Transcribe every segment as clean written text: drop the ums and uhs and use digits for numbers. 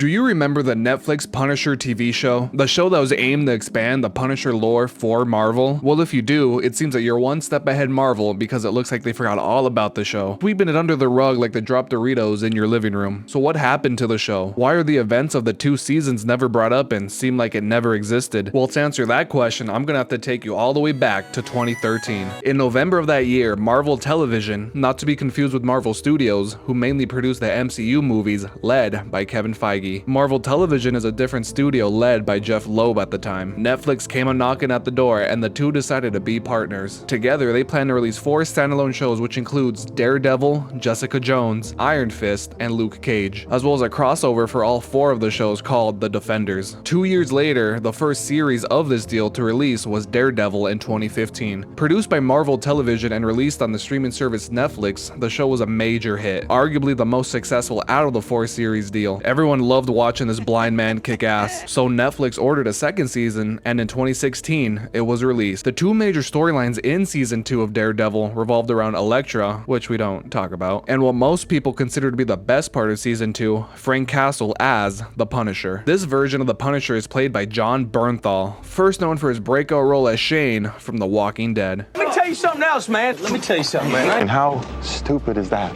Do you remember the Netflix Punisher TV show? The show that was aimed to expand the Punisher lore for Marvel? Well, if you do, it seems that you're one step ahead Marvel because it looks like they forgot all about the show, sweeping it under the rug like they dropped Doritos in your living room. So what happened to the show? Why are the events of the 2 seasons never brought up and seem like it never existed? Well, to answer that question, I'm gonna have to take you all the way back to 2013. In November of that year, Marvel Television, not to be confused with Marvel Studios, who mainly produced the MCU movies, led by Kevin Feige. Marvel Television is a different studio led by Jeff Loeb at the time. Netflix came a knocking at the door and the two decided to be partners. Together, they plan to release 4 standalone shows, which includes Daredevil, Jessica Jones, Iron Fist, and Luke Cage, as well as a crossover for all 4 of the shows called The Defenders. 2 years later, the first series of this deal to release was Daredevil in 2015. Produced by Marvel Television and released on the streaming service Netflix, the show was a major hit, arguably the most successful out of the 4 series deal. Everyone loved watching this blind man kick ass, so Netflix ordered a second season, and in 2016, it was released. The 2 major storylines in season 2 of Daredevil revolved around Elektra, which we don't talk about, and what most people consider to be the best part of season 2, Frank Castle as the Punisher. This version of the Punisher is played by Jon Bernthal, first known for his breakout role as Shane from The Walking Dead. Let me tell you something else, man. And how stupid is that?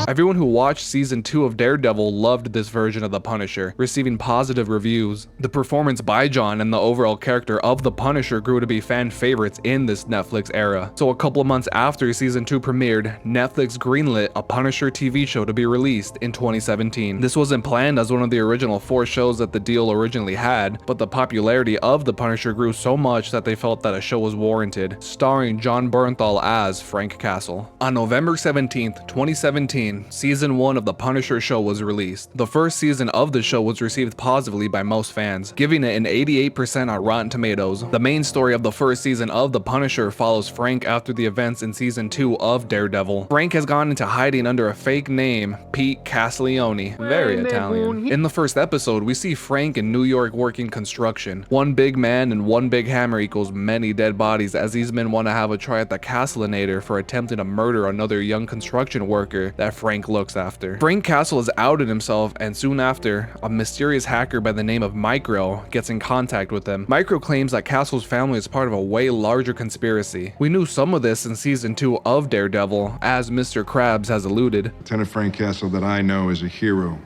Everyone who watched season 2 of Daredevil loved this version of the Punisher, receiving positive reviews. The performance by Jon and the overall character of the Punisher grew to be fan favorites in this Netflix era. So a couple of months after season 2 premiered, Netflix greenlit a Punisher TV show to be released in 2017. This wasn't planned as one of the original 4 shows that the deal originally had, but the popularity of the Punisher grew so much that they felt that a show was warranted, starring Jon Bernthal as Frank Castle. On November 17th, 2017, season 1 of the Punisher show was released. The first season of the show was received positively by most fans, giving it an 88% on Rotten Tomatoes. The main story of the first season of the Punisher follows Frank after the events in season 2 of Daredevil. Frank has gone into hiding under a fake name, Pete Castiglione, very Italian. In the first episode, we see Frank in New York working construction. One big man and one big hammer equals many dead bodies, as these men want to have a try at the Castellinator for attempting to murder another young construction worker that Frank looks after. Frank Castle has outed himself, and soon after, a mysterious hacker by the name of Micro gets in contact with him. Micro claims that Castle's family is part of a way larger conspiracy. We knew some of this in season 2 of Daredevil, as Mr. Krabs has alluded. Lieutenant Frank Castle that I know is a hero.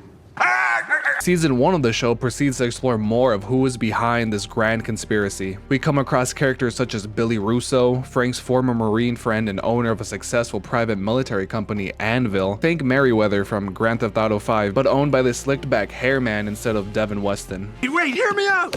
Season 1 of the show proceeds to explore more of who is behind this grand conspiracy. We come across characters such as Billy Russo, Frank's former Marine friend and owner of a successful private military company, Anvil, Hank Merriweather from Grand Theft Auto 5, but owned by the slicked back hairman instead of Devin Weston. Wait, hear me out!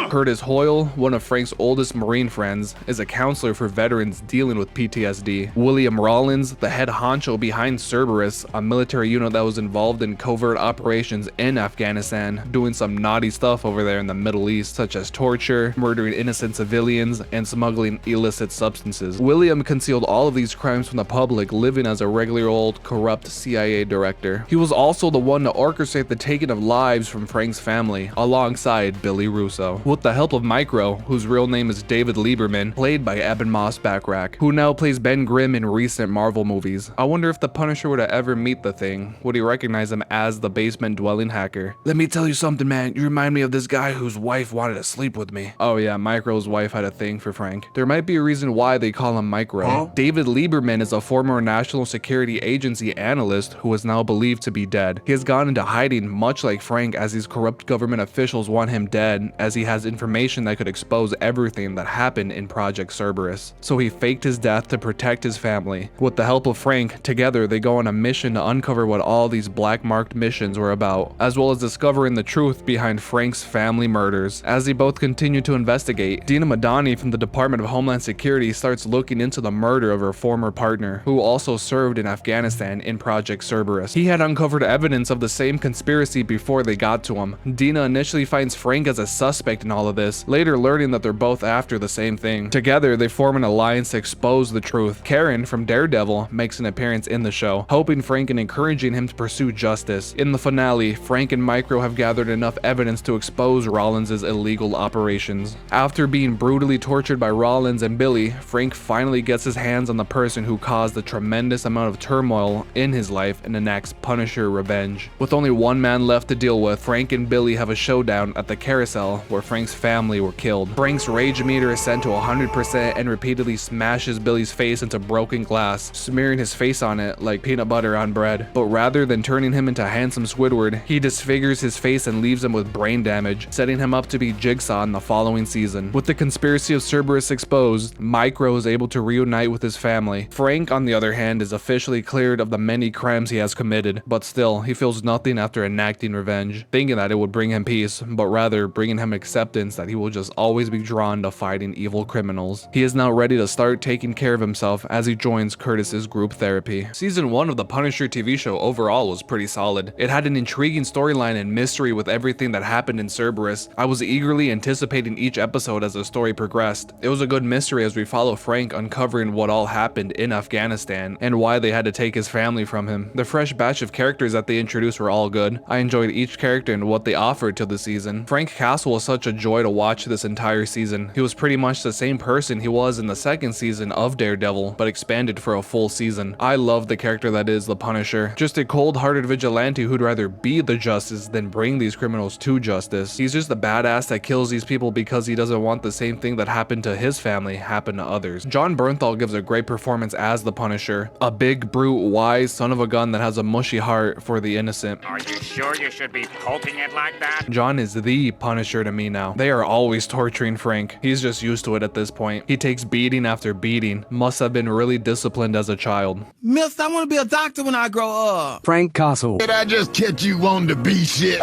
Curtis Hoyle, one of Frank's oldest Marine friends, is a counselor for veterans dealing with PTSD. William Rawlins, the head honcho behind Cerberus, a military unit that was involved in covert operations in Afghanistan, doing some naughty stuff over there in the Middle East, such as torture, murdering innocent civilians, and smuggling illicit substances. William concealed all of these crimes from the public, living as a regular old corrupt CIA director. He was also the one to orchestrate the taking of lives from Frank's family, alongside Billy Russo. With the help of Micro, whose real name is David Lieberman, played by Eben Moss-Backrack, who now plays Ben Grimm in recent Marvel movies. I wonder if the Punisher were to ever meet the Thing, would he recognize him as the basement-dwelling hacker? Let me tell you something, man. You remind me of this guy whose wife wanted to sleep with me. Oh yeah, Micro's wife had a thing for Frank. There might be a reason why they call him Micro. Huh? David Lieberman is a former National Security Agency analyst who is now believed to be dead. He has gone into hiding much like Frank, as these corrupt government officials want him dead, as he has information that could expose everything that happened in Project Cerberus. So he faked his death to protect his family. With the help of Frank, together they go on a mission to uncover what all these black marked missions were about, as well as discovering the truth behind Frank's family murders. As they both continue to investigate, Dina Madani from the Department of Homeland Security starts looking into the murder of her former partner, who also served in Afghanistan in Project Cerberus. He had uncovered evidence of the same conspiracy before they got to him. Dina initially finds Frank as a suspect in all of this, later learning that they're both after the same thing. Together, they form an alliance to expose the truth. Karen from Daredevil makes an appearance in the show, helping Frank and encouraging him to pursue justice. In the finale, Frank and Mike Micro have gathered enough evidence to expose Rollins' illegal operations. After being brutally tortured by Rollins and Billy, Frank finally gets his hands on the person who caused a tremendous amount of turmoil in his life and enacts Punisher revenge. With only one man left to deal with, Frank and Billy have a showdown at the carousel where Frank's family were killed. Frank's rage meter is sent to 100% and repeatedly smashes Billy's face into broken glass, smearing his face on it like peanut butter on bread. But rather than turning him into handsome Squidward, he disfigures his face and leaves him with brain damage, setting him up to be Jigsaw in the following season. With the conspiracy of Cerberus exposed, Micro is able to reunite with his family. Frank, on the other hand, is officially cleared of the many crimes he has committed, but still, he feels nothing after enacting revenge, thinking that it would bring him peace, but rather bringing him acceptance that he will just always be drawn to fighting evil criminals. He is now ready to start taking care of himself as he joins Curtis's group therapy. Season 1 of the Punisher TV show overall was pretty solid. It had an intriguing storyline and mystery with everything that happened in Cerberus. I was eagerly anticipating each episode as the story progressed. It was a good mystery as we follow Frank uncovering what all happened in Afghanistan and why they had to take his family from him. The fresh batch of characters that they introduced were all good. I enjoyed each character and what they offered to the season. Frank Castle was such a joy to watch this entire season. He was pretty much the same person he was in the second season of Daredevil, but expanded for a full season. I love the character that is the Punisher. Just a cold-hearted vigilante who'd rather be the justice than bring these criminals to justice. He's just a badass that kills these people because he doesn't want the same thing that happened to his family happen to others. Jon Bernthal gives a great performance as the Punisher, a big, brute, wise son of a gun that has a mushy heart for the innocent. Are you sure you should be poking it like that? Jon is the Punisher to me now. They are always torturing Frank. He's just used to it at this point. He takes beating after beating. Must have been really disciplined as a child. Miss, I want to be a doctor when I grow up. Frank Castle. Did I just catch you wanting to be shit?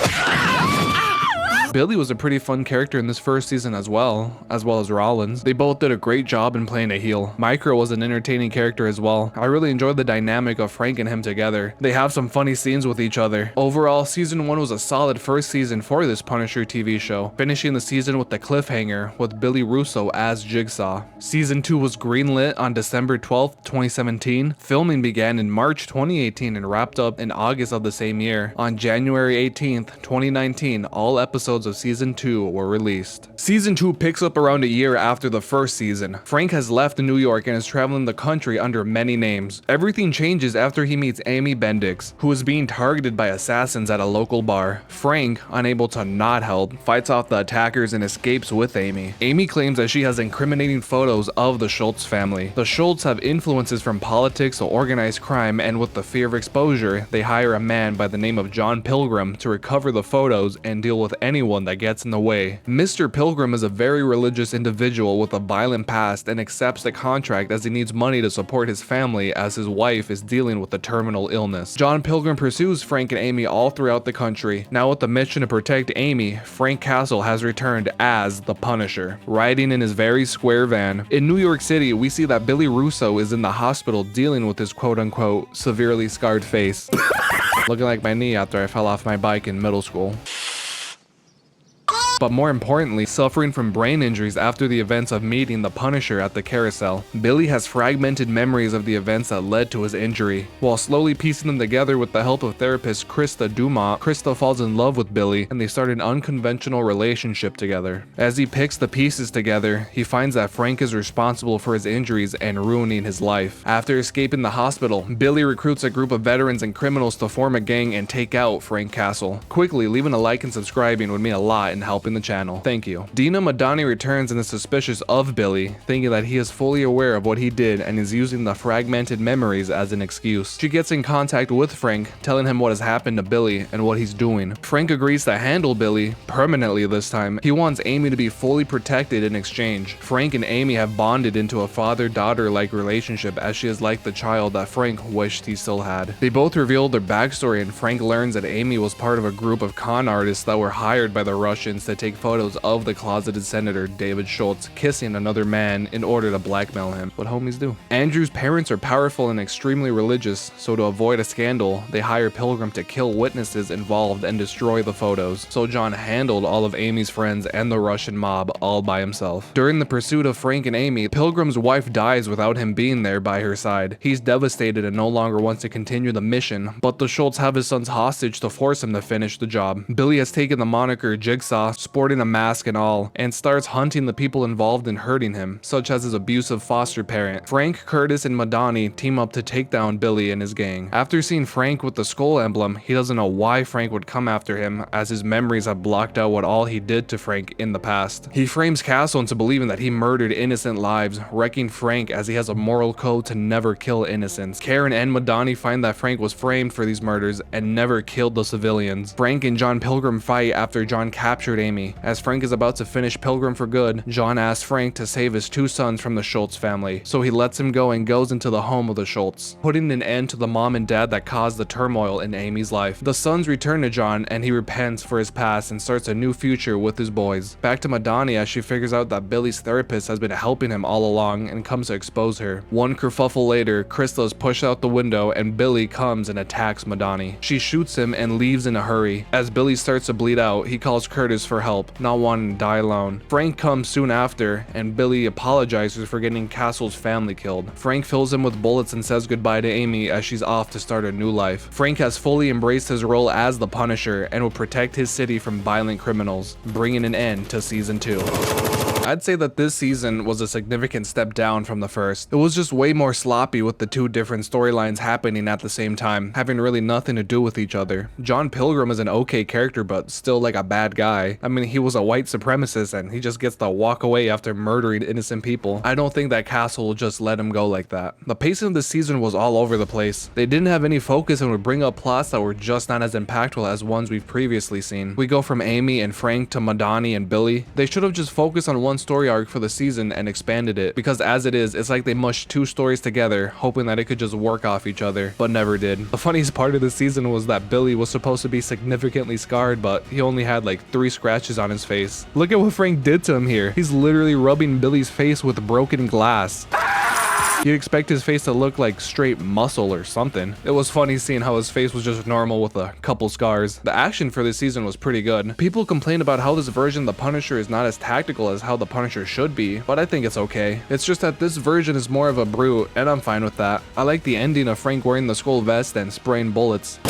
Billy was a pretty fun character in this first season as well as Rollins. They both did a great job in playing a heel. Micro was an entertaining character as well. I really enjoyed the dynamic of Frank and him together. They have some funny scenes with each other. Overall, season 1 was a solid first season for this Punisher TV show, finishing the season with the cliffhanger with Billy Russo as Jigsaw. Season 2 was greenlit on December 12th, 2017. Filming began in March 2018 and wrapped up in August of the same year. On January 18th, 2019, all episodes of season 2 were released. Season 2 picks up around a year after the first season. Frank has left New York and is traveling the country under many names. Everything changes after he meets Amy Bendix, who is being targeted by assassins at a local bar. Frank, unable to not help, fights off the attackers and escapes with Amy. Amy claims that she has incriminating photos of the Schultz family. The Schultz have influences from politics or organized crime, and with the fear of exposure, they hire a man by the name of John Pilgrim to recover the photos and deal with anyone that gets in the way. Mr. Pilgrim is a very religious individual with a violent past and accepts the contract as he needs money to support his family as his wife is dealing with a terminal illness. John Pilgrim pursues Frank and Amy all throughout the country. Now with the mission to protect Amy, Frank Castle has returned as the Punisher, riding in his very square van. In New York City, we see that Billy Russo is in the hospital dealing with his quote-unquote severely scarred face. Looking like my knee after I fell off my bike in middle school. But more importantly, suffering from brain injuries after the events of meeting the Punisher at the carousel. Billy has fragmented memories of the events that led to his injury. While slowly piecing them together with the help of therapist Krista Dumont, Krista falls in love with Billy and they start an unconventional relationship together. As he picks the pieces together, he finds that Frank is responsible for his injuries and ruining his life. After escaping the hospital, Billy recruits a group of veterans and criminals to form a gang and take out Frank Castle. Quickly, leaving a like and subscribing would mean a lot in helping the channel. Thank you. Dina Madani returns and is suspicious of Billy, thinking that he is fully aware of what he did and is using the fragmented memories as an excuse. She gets in contact with Frank, telling him what has happened to Billy and what he's doing. Frank agrees to handle Billy, permanently this time. He wants Amy to be fully protected in exchange. Frank and Amy have bonded into a father-daughter-like relationship as she is like the child that Frank wished he still had. They both reveal their backstory and Frank learns that Amy was part of a group of con artists that were hired by the Russians to to take photos of the closeted senator David Schultz kissing another man in order to blackmail him. What homies do. Andrew's parents are powerful and extremely religious, so to avoid a scandal, they hire Pilgrim to kill witnesses involved and destroy the photos. So John handled all of Amy's friends and the Russian mob all by himself. During the pursuit of Frank and Amy, Pilgrim's wife dies without him being there by her side. He's devastated and no longer wants to continue the mission, but the Schultz have his sons hostage to force him to finish the job. Billy has taken the moniker Jigsaw, sporting a mask and all, and starts hunting the people involved in hurting him, such as his abusive foster parent. Frank, Curtis, and Madani team up to take down Billy and his gang. After seeing Frank with the skull emblem, he doesn't know why Frank would come after him, as his memories have blocked out what all he did to Frank in the past. He frames Castle into believing that he murdered innocent lives, wrecking Frank as he has a moral code to never kill innocents. Karen and Madani find that Frank was framed for these murders and never killed the civilians. Frank and John Pilgrim fight after John captured Amy. As Frank is about to finish Pilgrim for good, John asks Frank to save his two sons from the Schultz family, so he lets him go and goes into the home of the Schultz, putting an end to the mom and dad that caused the turmoil in Amy's life. The sons return to John and he repents for his past and starts a new future with his boys. Back to Madani as she figures out that Billy's therapist has been helping him all along and comes to expose her. One kerfuffle later, Krista is pushed out the window and Billy comes and attacks Madani. She shoots him and leaves in a hurry. As Billy starts to bleed out, he calls Curtis for help, not wanting to die alone. Frank comes soon after and Billy apologizes for getting Castle's family killed. Frank fills him with bullets and says goodbye to Amy as she's off to start a new life. Frank has fully embraced his role as the Punisher and will protect his city from violent criminals, bringing an end to season 2. I'd say that this season was a significant step down from the first. It was just way more sloppy with the two different storylines happening at the same time, having really nothing to do with each other. John Pilgrim is an okay character, but still like a bad guy. I mean, he was a white supremacist and he just gets to walk away after murdering innocent people. I don't think that Castle will just let him go like that. The pacing of this season was all over the place. They didn't have any focus and would bring up plots that were just not as impactful as ones we've previously seen. We go from Amy and Frank to Madani and Billy. They should have just focused on one story arc for the season and expanded it, because as it is, it's like they mushed two stories together hoping that it could just work off each other, but never did. The funniest part of the season was that Billy was supposed to be significantly scarred, but he only had like 3 scratches on his face. Look at what Frank did to him here. He's literally rubbing Billy's face with broken glass. You'd expect his face to look like straight muscle or something. It was funny seeing how his face was just normal with a couple scars. The action for this season was pretty good. People complain about how this version of the Punisher is not as tactical as how the Punisher should be, but I think it's okay. It's just that this version is more of a brute, and I'm fine with that. I like the ending of Frank wearing the skull vest and spraying bullets.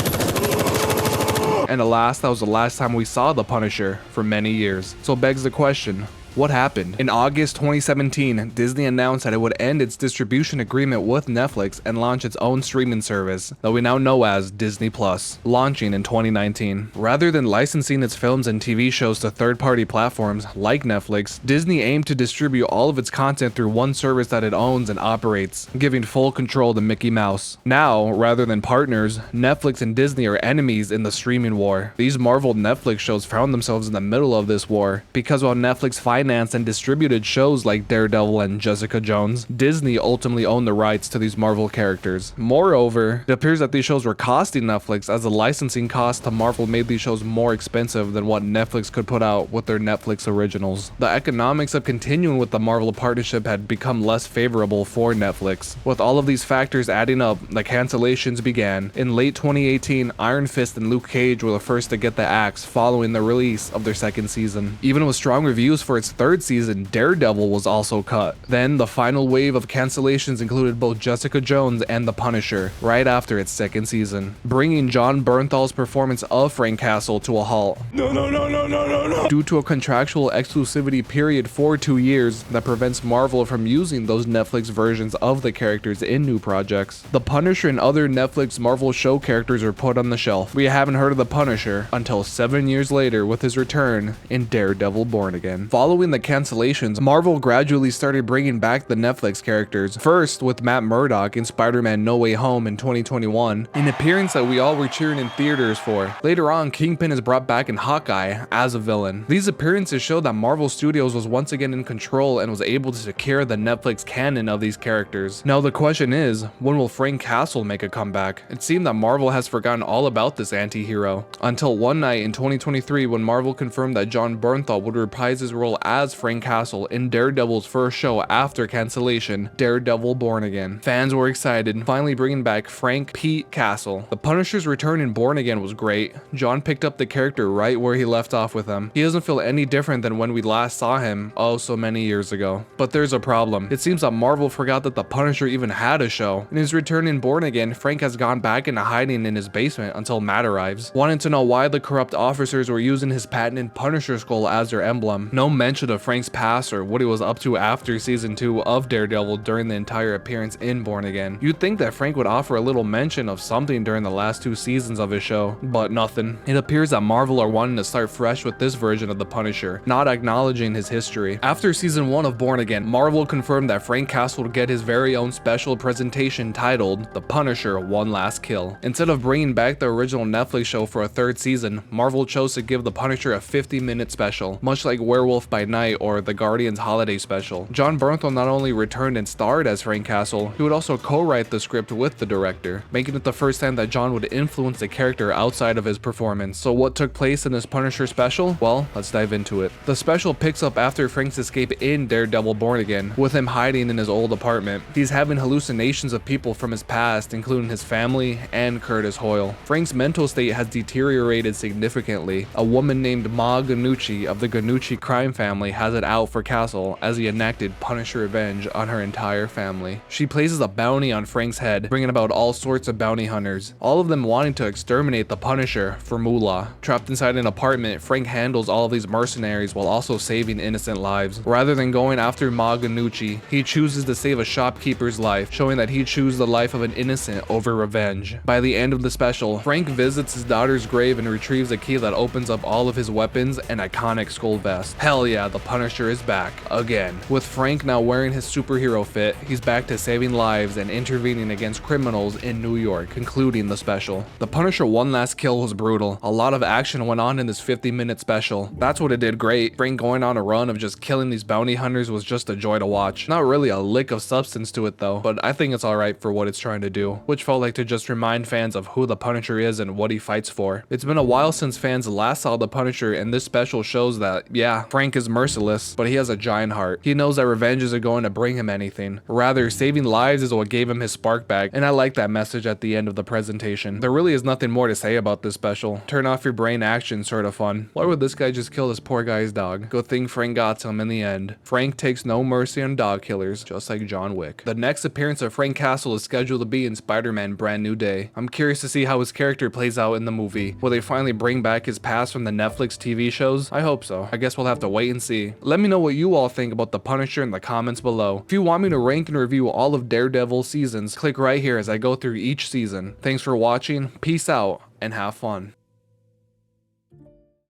And alas, that was the last time we saw the Punisher for many years. So begs the question, what happened? In August 2017, Disney announced that it would end its distribution agreement with Netflix and launch its own streaming service that we now know as Disney Plus, launching in 2019. Rather than licensing its films and TV shows to third-party platforms like Netflix, Disney aimed to distribute all of its content through one service that it owns and operates, giving full control to Mickey Mouse. Now, rather than partners, Netflix and Disney are enemies in the streaming war. These Marvel Netflix shows found themselves in the middle of this war, because while Netflix financed and distributed shows like Daredevil and Jessica Jones, Disney ultimately owned the rights to these Marvel characters. Moreover, it appears that these shows were costing Netflix, as the licensing cost to Marvel made these shows more expensive than what Netflix could put out with their Netflix originals. The economics of continuing with the Marvel partnership had become less favorable for Netflix. With all of these factors adding up, the cancellations began. In late 2018, Iron Fist and Luke Cage were the first to get the axe following the release of their second season. Even with strong reviews for its third season, Daredevil was also cut. Then the final wave of cancellations included both Jessica Jones and The Punisher right after its second season, bringing Jon Bernthal's performance of Frank Castle to a halt. No. Due to a contractual exclusivity period for 2 years that prevents Marvel from using those Netflix versions of the characters in new projects. The Punisher and other Netflix Marvel show characters were put on the shelf. We haven't heard of The Punisher until 7 years later with his return in Daredevil Born Again. Following Following the cancellations, Marvel gradually started bringing back the Netflix characters, first with Matt Murdock in Spider-Man No Way Home in 2021, an appearance that we all were cheering in theaters for. Later on, Kingpin is brought back in Hawkeye as a villain. These appearances show that Marvel Studios was once again in control and was able to secure the Netflix canon of these characters. Now the question is, when will Frank Castle make a comeback? It seemed that Marvel has forgotten all about this anti-hero, until one night in 2023 when Marvel confirmed that Jon Bernthal would reprise his role as Frank Castle in Daredevil's first show after cancellation, Daredevil Born Again. Fans were excited, finally bringing back Frank Pete Castle. The Punisher's return in Born Again was great. Jon picked up the character right where he left off with him. He doesn't feel any different than when we last saw him oh so many years ago. But there's a problem. It seems that Marvel forgot that the Punisher even had a show. In his return in Born Again, Frank has gone back into hiding in his basement until Matt arrives, wanting to know why the corrupt officers were using his patented Punisher skull as their emblem. No mention of Frank's past or what he was up to after season 2 of Daredevil during the entire appearance in Born Again. You'd think that Frank would offer a little mention of something during the last 2 seasons of his show, but nothing. It appears that Marvel are wanting to start fresh with this version of the Punisher, not acknowledging his history. After season 1 of Born Again, Marvel confirmed that Frank Castle would get his very own special presentation titled The Punisher One Last Kill. Instead of bringing back the original Netflix show for a 3rd season, Marvel chose to give the Punisher a 50-minute special, much like Werewolf by Night or the Guardians Holiday Special. Jon Bernthal not only returned and starred as Frank Castle, he would also co-write the script with the director, making it the first time that Jon would influence the character outside of his performance. So what took place in this Punisher special? Well, let's dive into it. The special picks up after Frank's escape in Daredevil Born Again, with him hiding in his old apartment. He's having hallucinations of people from his past, including his family and Curtis Hoyle. Frank's mental state has deteriorated significantly. A woman named Ma Ganucci of the Ganucci crime family has it out for Castle as he enacted Punisher revenge on her entire family. She places a bounty on Frank's head, bringing about all sorts of bounty hunters, all of them wanting to exterminate the Punisher for moolah. Trapped inside an apartment, Frank handles all of these mercenaries while also saving innocent lives. Rather than going after Ma Ganucci, he chooses to save a shopkeeper's life, showing that he chose the life of an innocent over revenge. By the end of the special, Frank visits his daughter's grave and retrieves a key that opens up all of his weapons and iconic skull vest. Hell yeah, the Punisher is back again. With Frank now wearing his superhero fit, he's back to saving lives and intervening against criminals in New York, concluding the special. The Punisher One Last Kill was brutal. A lot of action went on in this 50-minute special. That's what it did great. Frank going on a run of just killing these bounty hunters was just a joy to watch. Not really a lick of substance to it though, but I think it's alright for what it's trying to do, which felt like to just remind fans of who the Punisher is and what he fights for. It's been a while since fans last saw the Punisher, and this special shows that, yeah, Frank is merciless, but he has a giant heart. He knows that revenge isn't going to bring him anything. Rather, saving lives is what gave him his spark back, and I like that message at the end of the presentation. There really is nothing more to say about this special. Turn off your brain action sort of fun. Why would this guy just kill this poor guy's dog? Good thing Frank got to him in the end. Frank takes no mercy on dog killers, just like John Wick. The next appearance of Frank Castle is scheduled to be in Spider-Man Brand New Day. I'm curious to see how his character plays out in the movie. Will they finally bring back his past from the Netflix TV shows? I hope so. I guess we'll have to wait and see. Let me know what you all think about the Punisher in the comments below. If you want me to rank and review all of Daredevil seasons, click right here as I go through each season. Thanks for watching, peace out, and have fun.